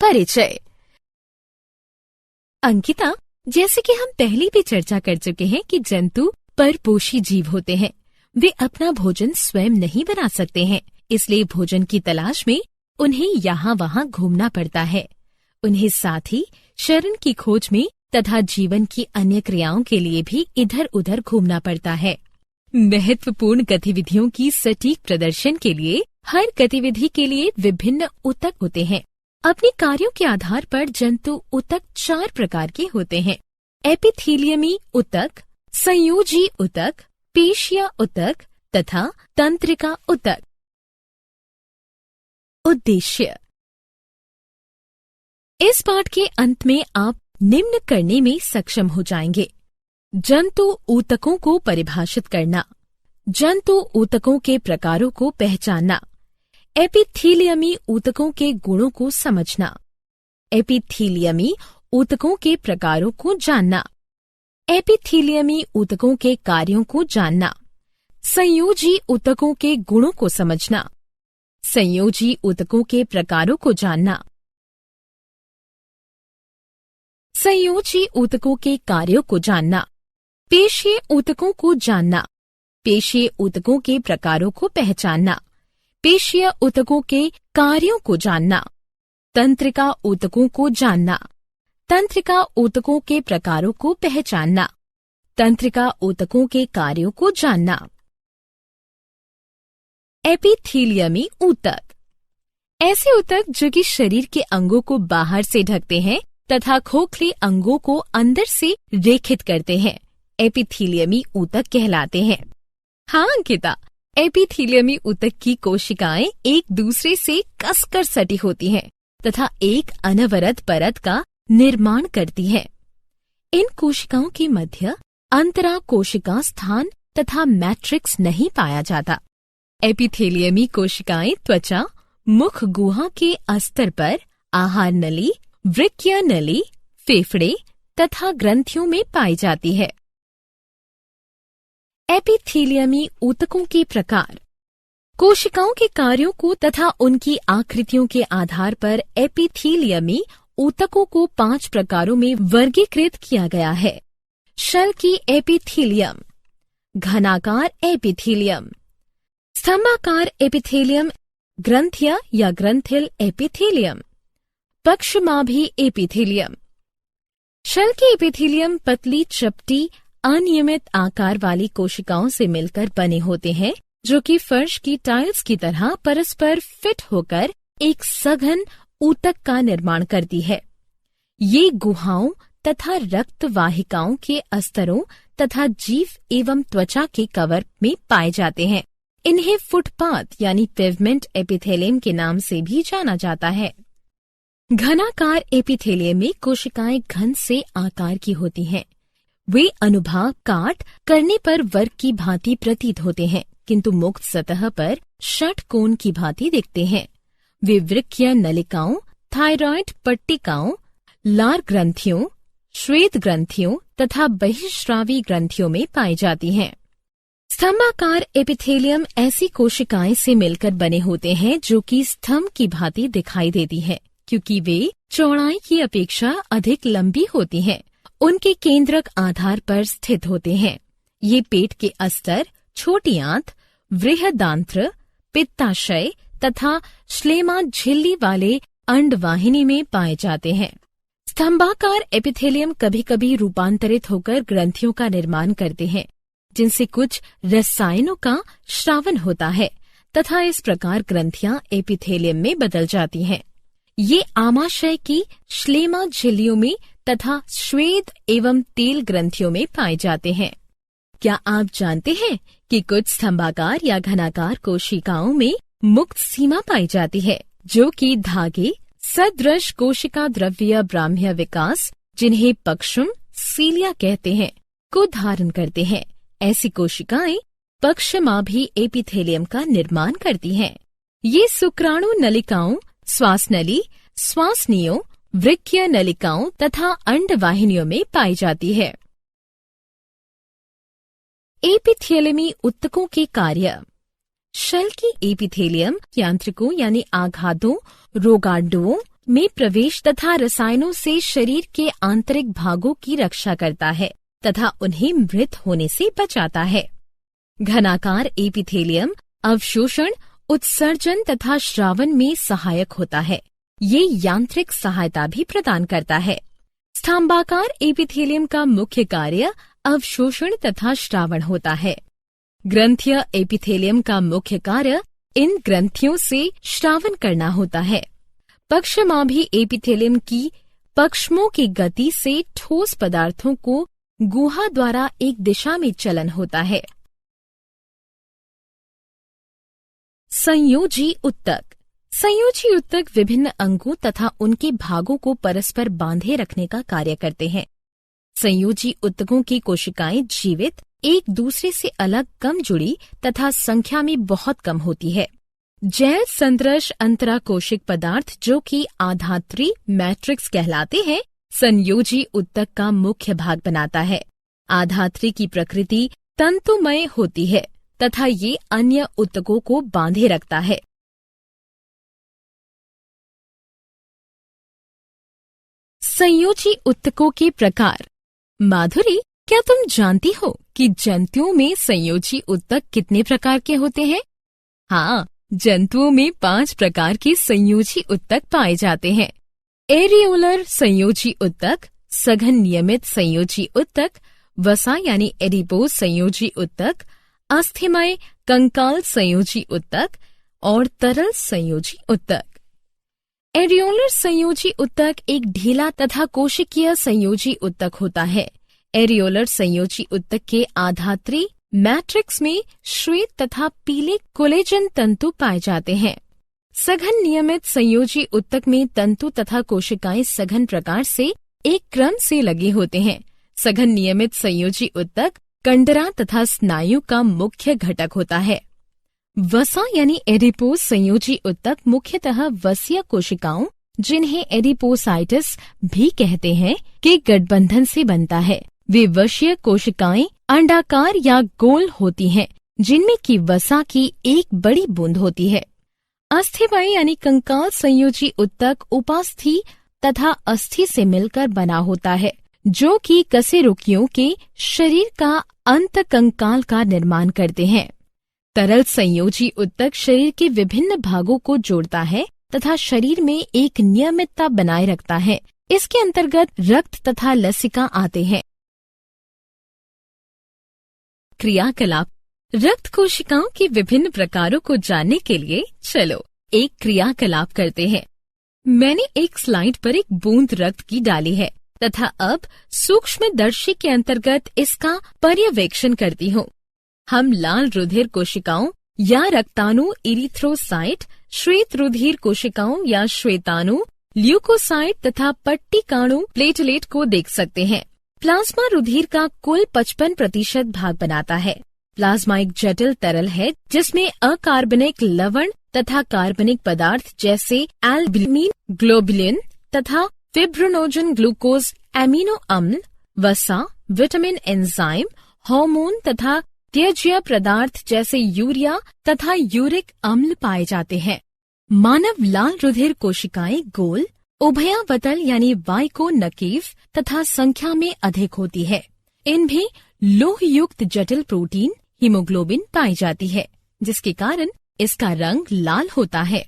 परिचय। अंकिता, जैसे कि हम पहले भी चर्चा कर चुके हैं कि जंतु परपोषी जीव होते हैं। वे अपना भोजन स्वयं नहीं बना सकते हैं, इसलिए भोजन की तलाश में उन्हें यहाँ वहाँ घूमना पड़ता है। उन्हें साथ ही शरण की खोज में तथा जीवन की अन्य क्रियाओं के लिए भी इधर उधर घूमना पड़ता है। महत्वपूर्ण गतिविधियों की सटीक प्रदर्शन के लिए हर गतिविधि के लिए विभिन्न ऊतक होते हैं। अपने कार्यों के आधार पर जंतु ऊतक 4 प्रकार के होते हैं: एपिथेलियमी ऊतक, संयोजी ऊतक, पेशिया ऊतक तथा तंत्रिका ऊतक। उद्देश्य। इस पाठ के अंत में आप निम्न करने में सक्षम हो जाएंगे: जंतु ऊतकों को परिभाषित करना, जंतु ऊतकों के प्रकारों को पहचानना, एपिथेलियमी ऊतकों के गुणों को समझना, एपिथेलियमी ऊतकों के प्रकारों को जानना, एपिथेलियमी ऊतकों के कार्यों को जानना, संयोजी ऊतकों के गुणों को समझना, संयोजी ऊतकों के प्रकारों को जानना, संयोजी ऊतकों के कार्यों को जानना, पेशीय ऊतकों को जानना, पेशीय ऊतकों के प्रकारों को पहचानना, पेशीय ऊतकों के कार्यों को जानना, तंत्रिका ऊतकों को जानना, तंत्रिका ऊतकों के प्रकारों को पहचानना, तंत्रिका ऊतकों के कार्यों को जानना। एपिथेलियमी ऊतक ऐसे ऊतक जो कि शरीर के अंगों को बाहर से ढकते हैं तथा खोखले अंगों को अंदर से रेखित करते हैं, एपिथेलियमी ऊतक कहलाते हैं। हाँ अंकिता, एपिथेलियमी ऊतक की कोशिकाएं एक दूसरे से कसकर सटी होती हैं तथा एक अनवरत परत का निर्माण करती हैं। इन कोशिकाओं के मध्य अंतरा कोशिका स्थान तथा मैट्रिक्स नहीं पाया जाता। एपिथेलियमी कोशिकाएं त्वचा, मुख गुहा के अस्तर पर आहार नली, वृक्कीय नली, फेफड़े तथा ग्रंथियों में पाई जाती है। एपिथेलियमी ऊतकों के प्रकार। कोशिकाओं के कार्यों को तथा उनकी आकृतियों के आधार पर एपिथेलियमी ऊतकों को 5 प्रकारों में वर्गीकृत किया गया है: शल्की एपिथेलियम, घनाकार एपिथेलियम, स्तंभाकार एपिथेलियम, ग्रंथिया या ग्रंथिल एपिथेलियम, पक्षमाभी एपिथेलियम। शल्की एपिथेलियम पतली, चपटी, अनियमित आकार वाली कोशिकाओं से मिलकर बने होते हैं, जो कि फर्श की टाइल्स की तरह परस्पर फिट होकर एक सघन ऊतक का निर्माण करती है। ये गुहाओं तथा रक्त वाहिकाओं के अस्तरों तथा जीव एवं त्वचा के कवर में पाए जाते हैं। इन्हें फुटपाथ यानी पेवमेंट एपिथेलियम के नाम से भी जाना जाता है। घनाकार एपिथेलियम में कोशिकाएं घन से आकार की होती हैं। वे अनुभाग काट करने पर वर्ग की भांति प्रतीत होते हैं, किंतु मुक्त सतह पर षटकोण की भांति दिखते हैं। वे वृक्कीय नलिकाओं, थायराइड पट्टिकाओं, लार ग्रंथियों, श्वेत ग्रंथियों तथा बहिःस्रावी ग्रंथियों में पाई जाती हैं। स्तंभाकार एपिथेलियम ऐसी कोशिकाएं से मिलकर बने होते हैं जो कि स्तंभ की भांति दिखाई देती हैं, क्योंकि वे चौड़ाई की अपेक्षा अधिक लंबी होती हैं। उनके केंद्रक आधार पर स्थित होते हैं। ये पेट के अस्तर, छोटी आंत, बृहदांत्र, पित्ताशय तथा श्लेमा झिल्ली वाले अंडवाहिनी में पाए जाते हैं। स्तंभाकार एपिथेलियम कभी कभी रूपांतरित होकर ग्रंथियों का निर्माण करते हैं, जिनसे कुछ रसायनों का स्रावन होता है तथा इस प्रकार ग्रंथियां एपिथेलियम में बदल जाती हैं। ये आमाशय की श्लेमा झिल्लियों में तथा श्वेत एवं तेल ग्रंथियों में पाए जाते हैं। क्या आप जानते हैं कि कुछ स्तंभाकार या घनाकार कोशिकाओं में मुक्त सीमा पाई जाती है, जो कि धागे सदृश कोशिका द्रव्य ब्राह्म्य विकास, जिन्हें पक्षम सीलिया कहते हैं, को धारण करते हैं। ऐसी कोशिकाएं पक्षमाभी एपिथेलियम का निर्माण करती हैं। ये शुक्राणु नलिकाओं, श्वास नली, श्वासनियों, वृक्कीय नलिकाओं तथा अंडवाहिनियों में पाई जाती है। एपिथेलियमी ऊतकों के कार्य। शल्की एपिथेलियम यांत्रिकों यानी आघातों, रोगाणुओं, में प्रवेश तथा रसायनों से शरीर के आंतरिक भागों की रक्षा करता है तथा उन्हें मृत होने से बचाता है। घनाकार एपिथेलियम अवशोषण, उत्सर्जन तथा श्रावण में सहायक होता है। ये यांत्रिक सहायता भी प्रदान करता है। स्तंभाकार एपिथेलियम का मुख्य कार्य अवशोषण तथा श्रावण होता है। ग्रंथीय एपिथेलियम का मुख्य कार्य इन ग्रंथियों से श्रावण करना होता है। पक्षमाभी एपिथेलियम की पक्षमों की गति से ठोस पदार्थों को गुहा द्वारा एक दिशा में चलन होता है। संयोजी उत्तक। संयोजी उत्तक विभिन्न अंगों तथा उनके भागों को परस्पर बांधे रखने का कार्य करते हैं। संयोजी उत्तकों की कोशिकाएं जीवित, एक दूसरे से अलग, कम जुड़ी तथा संख्या में बहुत कम होती है। जैव संदृश अंतराकोशिक पदार्थ जो कि आधात्री मैट्रिक्स कहलाते हैं, संयोजी उत्तक का मुख्य भाग बनाता है। आधात्री की प्रकृति तंतुमय होती है तथा ये अन्य उत्तकों को बांधे रखता है। संयोजी उत्तकों के प्रकार। माधुरी, क्या तुम जानती हो कि जंतुओं में संयोजी उत्तक कितने प्रकार के होते हैं? हाँ, जंतुओं में 5 प्रकार के संयोजी उत्तक पाए जाते हैं। एरियोलर संयोजी उत्तक, सघन नियमित संयोजी उत्तक, वसा यानी एडिपोज संयोजी उत्तक, अस्थिमय कंकाल संयोजी उत्तक और तरल संयोजी उत्तक। एरियोलर संयोजी उत्तक एक ढीला तथा कोशिकीय संयोजी उत्तक होता है। एरियोलर संयोजी उत्तक के आधात्री मैट्रिक्स में श्वेत तथा पीले कोलेजन तंतु पाए जाते हैं। सघन नियमित संयोजी उत्तक में तंतु तथा कोशिकाएं सघन प्रकार से एक क्रम से लगे होते हैं। सघन नियमित संयोजी उत्तक कंडरा तथा स्नायु का मुख्य घटक होता है। वसा यानी एडिपोज संयोजी उत्तक मुख्यतः वसीय कोशिकाओं, जिन्हें एडिपोसाइटिस भी कहते हैं, के गठबंधन से बनता है। वे वशीय कोशिकाएं अंडाकार या गोल होती हैं, जिनमें की वसा की एक बड़ी बूंद होती है। अस्थिमय यानी कंकाल संयोजी उत्तक उपास्थि तथा अस्थि से मिलकर बना होता है, जो कि कशेरुकियों के शरीर का अंत कंकाल का निर्माण करते हैं। तरल संयोजी उत्तक शरीर के विभिन्न भागों को जोड़ता है तथा शरीर में एक नियमितता बनाए रखता है। इसके अंतर्गत रक्त तथा लसिका आते हैं। क्रियाकलाप। रक्त कोशिकाओं के विभिन्न प्रकारों को जानने के लिए चलो एक क्रियाकलाप करते हैं। मैंने एक स्लाइड पर एक बूंद रक्त की डाली है तथा अब सूक्ष्मदर्शी के अंतर्गत इसका पर्यवेक्षण करती हूँ। हम लाल रुधिर कोशिकाओं या रक्ताणु इरिथ्रोसाइट, श्वेत रुधिर कोशिकाओं या श्वेताणु ल्यूकोसाइट तथा पट्टिकाणु प्लेटलेट को देख सकते हैं। प्लाज्मा रुधिर का कुल 55% भाग बनाता है। प्लाज्मा एक जटिल तरल है जिसमें अकार्बनिक लवण तथा कार्बनिक पदार्थ जैसे एल्ब्यूमिन, ग्लोबुलिन तथा फिब्रिनोजन, ग्लूकोज, एमिनो अम्ल, वसा, विटामिन, एंजाइम, हार्मोन तथा त्यज्य पदार्थ जैसे यूरिया तथा यूरिक अम्ल पाए जाते हैं। मानव लाल रुधिर कोशिकाएं गोल, उभयावतल यानी वाइकोनकेव तथा संख्या में अधिक होती है। इनमें लोह युक्त जटिल प्रोटीन हीमोग्लोबिन पाई जाती है, जिसके कारण इसका रंग लाल होता है।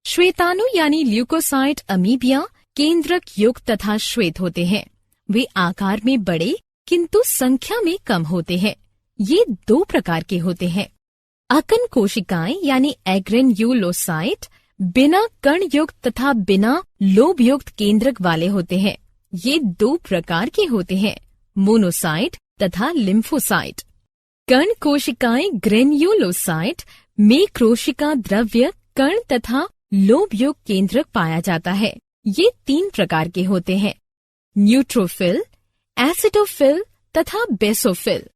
श्वेताणु यानी ल्यूकोसाइट अमीबिया केंद्रक युक्त तथा श्वेत होते हैं। वे आकार में बड़े किंतु संख्या में कम होते हैं। ये 2 प्रकार के होते हैं। अकन कोशिकाएं यानी एग्रेन्युलोसाइट बिना कण युक्त तथा बिना लोब युक्त केंद्रक वाले होते हैं। ये 2 प्रकार के होते हैं, मोनोसाइट तथा लिम्फोसाइट। कण कोशिकाएं ग्रेन्युलोसाइट में कोशिका द्रव्य, कण तथा लोब युक्त केंद्रक पाया जाता है। ये 3 प्रकार के होते हैं, न्यूट्रोफिल, एसिडोफिल तथा बेसोफिल।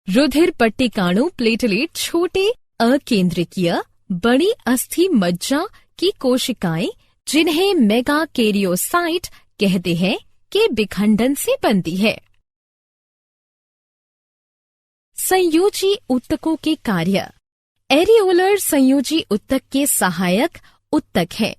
रुधिर पट्टिकाणु प्लेटलेट छोटे अकेंद्रकीय बड़ी अस्थि मज्जा की कोशिकाएं, जिन्हें मेगाकैरियोसाइट कहते हैं, के विखंडन से बनती है। संयोजी उत्तकों के कार्य। एरियोलर संयोजी उत्तक के सहायक उत्तक है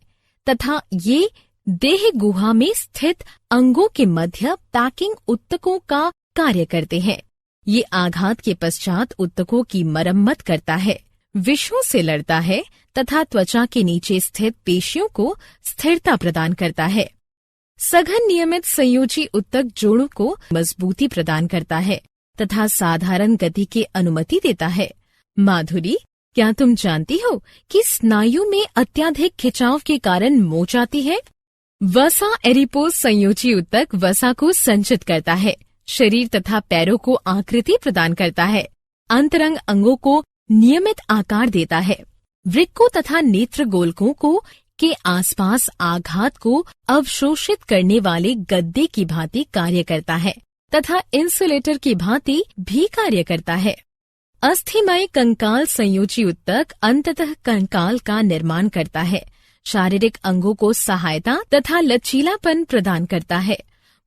तथा ये देह गुहा में स्थित अंगों के मध्य पैकिंग ऊतकों का कार्य करते हैं। ये आघात के पश्चात ऊतकों की मरम्मत करता है, विषों से लड़ता है तथा त्वचा के नीचे स्थित पेशियों को स्थिरता प्रदान करता है। सघन नियमित संयोजी ऊतक जोड़ों को मजबूती प्रदान करता है तथा साधारण गति की अनुमति देता है। माधुरी, क्या तुम जानती हो कि स्नायु में अत्यधिक खिंचाव के कारण मोच आती है? वसा एडिपोज संयोजी ऊतक वसा को संचित करता है, शरीर तथा पैरों को आकृति प्रदान करता है, अंतरंग अंगों को नियमित आकार देता है, वृक्कों तथा नेत्र गोलकों को के आसपास आघात को अवशोषित करने वाले गद्दे की भांति कार्य करता है तथा इंसुलेटर की भांति भी कार्य करता है। अस्थिमय कंकाल संयोजी ऊतक अंततः कंकाल का निर्माण करता है, शारीरिक अंगों को सहायता तथा लचीलापन प्रदान करता है,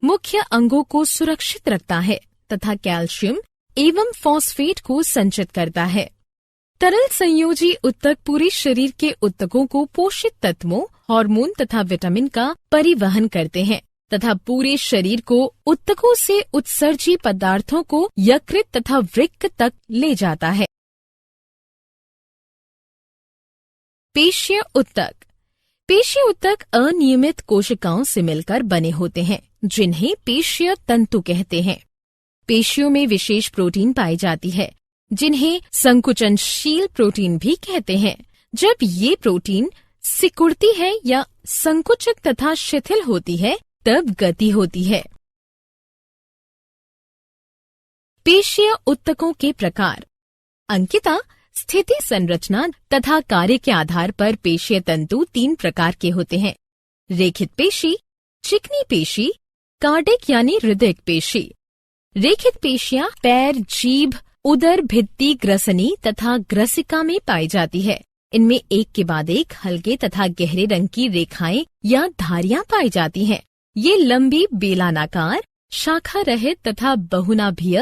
मुख्य अंगों को सुरक्षित रखता है तथा कैल्शियम एवं फॉस्फेट को संचित करता है। तरल संयोजी ऊतक पूरे शरीर के ऊतकों को पोषित तत्वों, हार्मोन तथा विटामिन का परिवहन करते हैं तथा पूरे शरीर को ऊतकों से उत्सर्जी पदार्थों को यकृत तथा वृक्क तक ले जाता है। पेशीय ऊतक। पेशीय ऊतक अनियमित कोशिकाओं से मिलकर बने होते हैं, जिन्हें पेशीय तंतु कहते हैं। पेशियों में विशेष प्रोटीन पाई जाती है, जिन्हें संकुचनशील प्रोटीन भी कहते हैं। जब ये प्रोटीन सिकुड़ती है या संकुचित तथा शिथिल होती है, तब गति होती है। पेशीय ऊतकों के प्रकार। अंकिता, स्थिति, संरचना तथा कार्य के आधार पर पेशीय तंतु 3 प्रकार के होते हैं: रेखित पेशी, चिकनी पेशी, कार्डिक यानी हृदय पेशी। रेखित पेशियां पैर, जीभ, उदर, भित्ति, ग्रसनी तथा ग्रसिका में पाई जाती है। इनमें एक के बाद एक हल्के तथा गहरे रंग की रेखाएं या धारियां पाई जाती हैं। ये लंबी, बेलानाकार, शाखा रहित तथा बहुनाभीय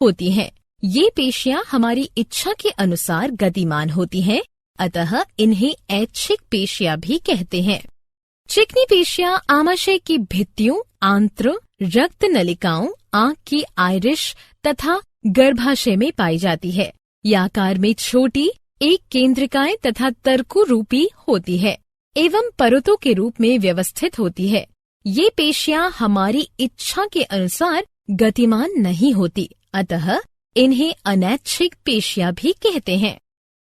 होती हैं। ये पेशियां हमारी इच्छा के अनुसार गतिमान होती हैं, अतः इन्हें ऐच्छिक पेशियां भी कहते हैं। चिकनी पेशियां आमाशय की भित्तियों, आंत्र, रक्त नलिकाओं, आंख की आइरिश तथा गर्भाशय में पाई जाती है। यह आकार में छोटी, एक केंद्रिकाएं तथा तर्कु रूपी होती है एवं परतों के रूप में व्यवस्थित होती है। ये पेशियां हमारी इच्छा के अनुसार गतिमान नहीं होती, अतः इन्हें अनैच्छिक पेशियां भी कहते हैं।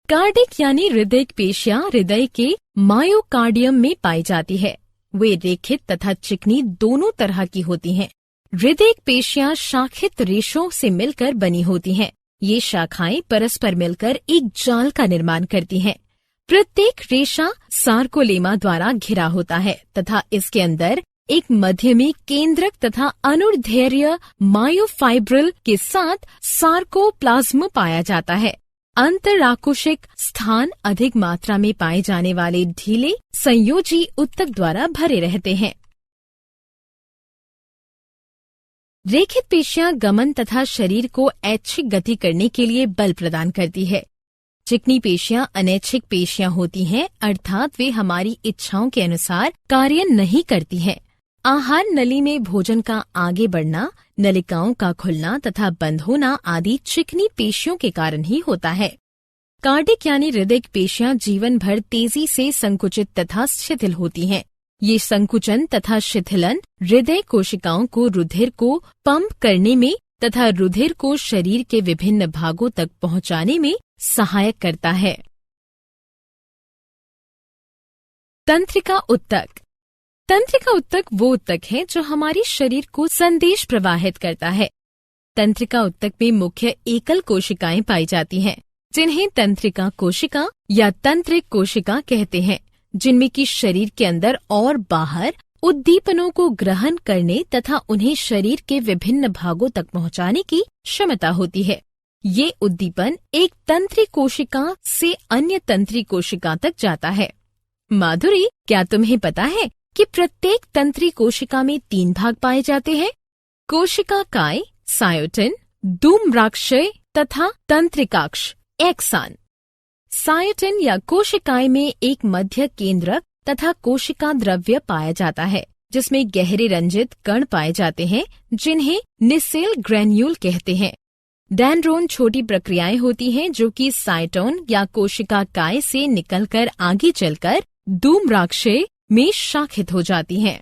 कार्डिक यानी हृदय पेशियां हृदय के मायोकार्डियम में पाई जाती है। वे रेखित तथा चिकनी दोनों तरह की होती हैं। हृदय पेशियां शाखित रेशों से मिलकर बनी होती हैं। ये शाखाएं परस्पर मिलकर एक जाल का निर्माण करती हैं। प्रत्येक रेशा सार्कोलेमा द्वारा घिरा होता है तथा इसके अंदर एक मध्य में केंद्रक तथा अनुदैर्ध्य मायोफाइब्रिल के साथ सार्कोप्लाज्म पाया जाता है। अंतराकोशिक स्थान अधिक मात्रा में पाए जाने वाले ढीले संयोजी ऊतक द्वारा भरे रहते हैं। रेखित पेशियां गमन तथा शरीर को ऐच्छिक गति करने के लिए बल प्रदान करती है। चिकनी पेशियां अनैच्छिक पेशियां होती हैं, अर्थात वे हमारी इच्छाओं के अनुसार कार्य नहीं करती हैं। आहार नली में भोजन का आगे बढ़ना, नलिकाओं का खुलना तथा बंद होना आदि चिकनी पेशियों के कारण ही होता है। कार्डिक यानी हृदय पेशियां जीवन भर तेजी से संकुचित तथा शिथिल होती हैं। ये संकुचन तथा शिथिलन हृदय कोशिकाओं को रुधिर को पंप करने में तथा रुधिर को शरीर के विभिन्न भागों तक पहुंचाने में सहायक करता है। तंत्रिका ऊतक। तंत्रिका ऊतक वो ऊतक है जो हमारे शरीर को संदेश प्रवाहित करता है। तंत्रिका ऊतक में मुख्य एकल कोशिकाएं पाई जाती हैं, जिन्हें तंत्रिका कोशिका या तंत्रिक कोशिका कहते हैं, जिनमें कि शरीर के अंदर और बाहर उद्दीपनों को ग्रहण करने तथा उन्हें शरीर के विभिन्न भागों तक पहुंचाने की क्षमता होती है। ये उद्दीपन एक तंत्रिक कोशिका से अन्य तंत्रिक कोशिका तक जाता है। माधुरी, क्या तुम्हें पता है कि प्रत्येक तंत्रिक कोशिका में 3 भाग पाए जाते हैं? कोशिका काय, सायोटिन, धूम्राक्षय तथा तंत्रिकाक्ष एक्सान। सायोटिन या कोशिकाएं में एक मध्य केंद्रक तथा कोशिका द्रव्य पाया जाता है, जिसमें गहरे रंजित कण पाए जाते हैं जिन्हें निसेल ग्रेन्यूल कहते हैं। डेंड्रोन छोटी प्रक्रियाएं होती हैं जो कि साइटोन या कोशिका काय से निकलकर आगे चलकर धूम्राक्षय में शाखित हो जाती हैं।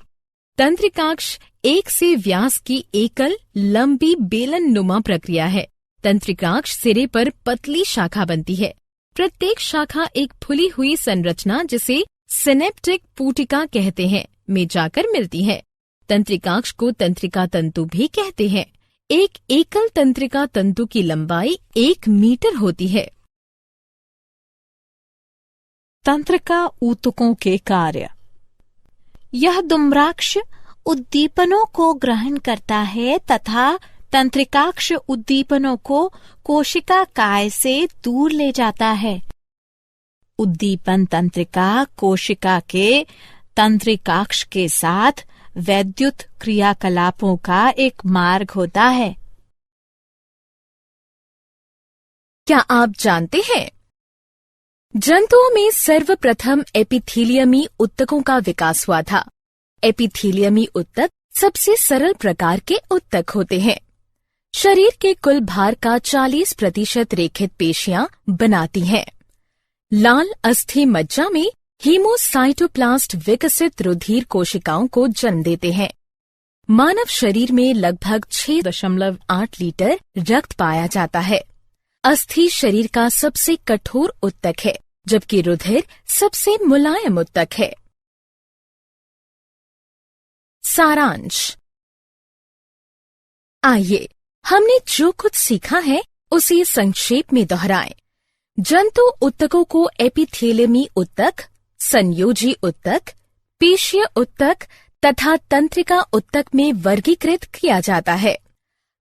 तंत्रिकाक्ष एक से व्यास की एकल लंबी बेलन नुमा प्रक्रिया है। तंत्रिकाक्ष सिरे पर पतली शाखा बनती है। प्रत्येक शाखा एक फुली हुई संरचना जिसे सिनेप्टिक पुटिका कहते हैं में जाकर मिलती है। तंत्रिकाक्ष को तंत्रिका तंतु भी कहते हैं। एक एकल तंत्रिका तंतु की लंबाई 1 मीटर होती है। तंत्रिका ऊतकों के कार्य। यह धूम्राक्ष उद्दीपनों को ग्रहण करता है तथा तंत्रिकाक्ष उद्दीपनों को कोशिका काय से दूर ले जाता है। उद्दीपन तंत्रिका कोशिका के तंत्रिकाक्ष के साथ वैद्युत क्रियाकलापों का एक मार्ग होता है। क्या आप जानते हैं जंतुओं में सर्वप्रथम एपिथीलियमी ऊतकों का विकास हुआ था। एपिथीलियमी ऊतक सबसे सरल प्रकार के ऊतक होते हैं। शरीर के कुल भार का 40% रेखित पेशियां बनाती हैं। लाल अस्थि मज्जा में हीमोसाइटोप्लास्ट विकसित रुधिर कोशिकाओं को जन्म देते हैं। मानव शरीर में लगभग 6.8 लीटर रक्त पाया जाता है। अस्थि शरीर का सबसे कठोर ऊतक है, जबकि रुधिर सबसे मुलायम ऊतक है। सारांश। आइए हमने जो कुछ सीखा है उसे संक्षेप में दोहराएं। जंतु ऊतकों को एपिथेलियमी ऊतक, संयोजी ऊतक, पेशीय ऊतक तथा तंत्रिका ऊतक में वर्गीकृत किया जाता है।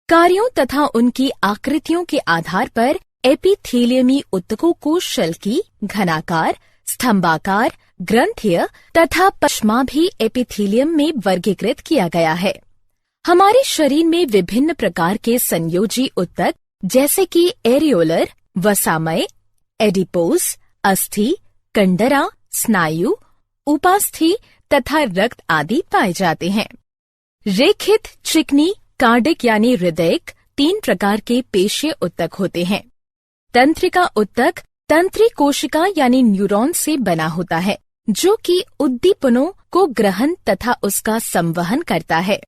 कार्यों तथा उनकी आकृतियों के आधार पर एपिथेलियमी ऊतकों को शल्की, घनाकार, स्तंभाकार, ग्रंथीय तथा पश्माभी एपिथेलियम में वर्गीकृत किया गया है। हमारे शरीर में विभिन्न प्रकार के संयोजी ऊतक जैसे कि एरियोलर, वसामय, एडिपोज, अस्थि, कंडरा, स्नायु, उपास्थि तथा रक्त आदि पाए जाते हैं। रेखित, चिकनी, कार्डिक यानी हृदयक 3 प्रकार के पेशीय ऊतक होते हैं। तंत्रिका ऊतक तंत्री कोशिका यानी न्यूरॉन से बना होता है, जो कि उद्दीपनों को ग्रहण तथा उसका संवहन करता है।